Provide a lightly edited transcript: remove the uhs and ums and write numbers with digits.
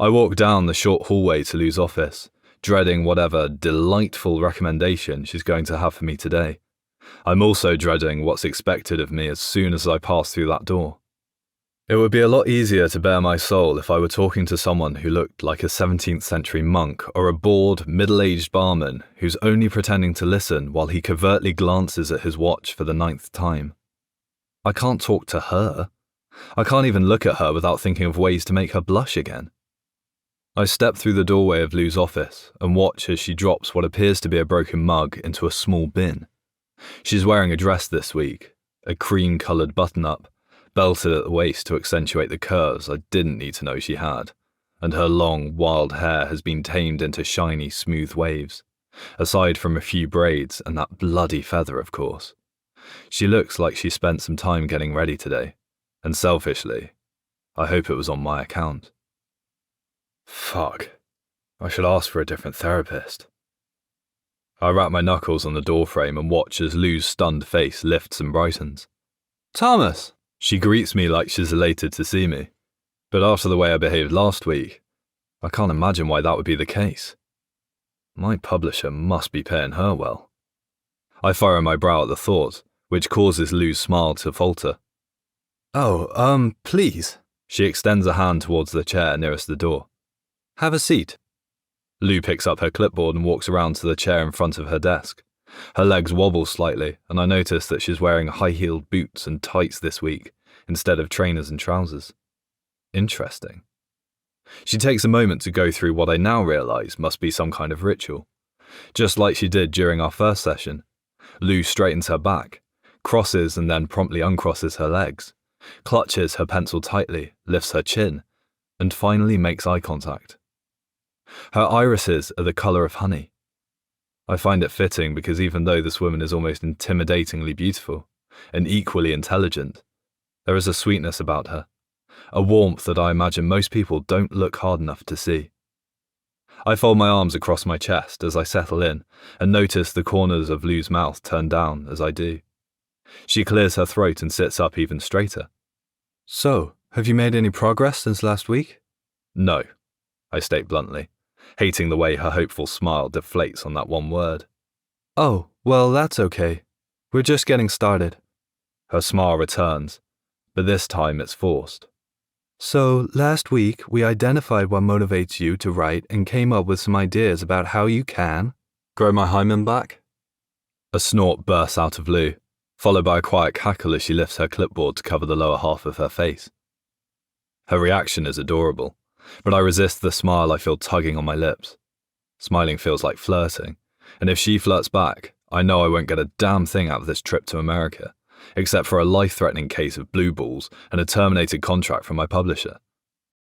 I walk down the short hallway to Lou's office, dreading whatever delightful recommendation she's going to have for me today. I'm also dreading what's expected of me as soon as I pass through that door. It would be a lot easier to bare my soul if I were talking to someone who looked like a 17th century monk or a bored, middle-aged barman who's only pretending to listen while he covertly glances at his watch for the 9th time. I can't talk to her. I can't even look at her without thinking of ways to make her blush again. I step through the doorway of Lou's office and watch as she drops what appears to be a broken mug into a small bin. She's wearing a dress this week, a cream-coloured button-up, belted at the waist to accentuate the curves I didn't need to know she had, and her long, wild hair has been tamed into shiny, smooth waves, aside from a few braids and that bloody feather, of course. She looks like she spent some time getting ready today, and selfishly, I hope it was on my account. Fuck. I should ask for a different therapist. I wrap my knuckles on the doorframe and watch as Lou's stunned face lifts and brightens. Thomas! She greets me like she's elated to see me, but after the way I behaved last week, I can't imagine why that would be the case. My publisher must be paying her well. I furrow my brow at the thought, which causes Lou's smile to falter. Oh, please. She extends a hand towards the chair nearest the door. Have a seat. Lou picks up her clipboard and walks around to the chair in front of her desk. Her legs wobble slightly, and I notice that she's wearing high-heeled boots and tights this week, instead of trainers and trousers. Interesting. She takes a moment to go through what I now realise must be some kind of ritual. Just like she did during our first session, Lou straightens her back, crosses and then promptly uncrosses her legs, clutches her pencil tightly, lifts her chin, and finally makes eye contact. Her irises are the colour of honey. I find it fitting because even though this woman is almost intimidatingly beautiful and equally intelligent, there is a sweetness about her, a warmth that I imagine most people don't look hard enough to see. I fold my arms across my chest as I settle in and notice the corners of Lou's mouth turn down as I do. She clears her throat and sits up even straighter. So, have you made any progress since last week? No, I state bluntly, hating the way her hopeful smile deflates on that one word. Oh, well, that's okay. We're just getting started. Her smile returns, but this time it's forced. So, last week, we identified what motivates you to write and came up with some ideas about how you can grow my hymen back. A snort bursts out of Lou, followed by a quiet cackle as she lifts her clipboard to cover the lower half of her face. Her reaction is adorable, but I resist the smile I feel tugging on my lips. Smiling feels like flirting, and if she flirts back, I know I won't get a damn thing out of this trip to America, except for a life-threatening case of blue balls and a terminated contract from my publisher.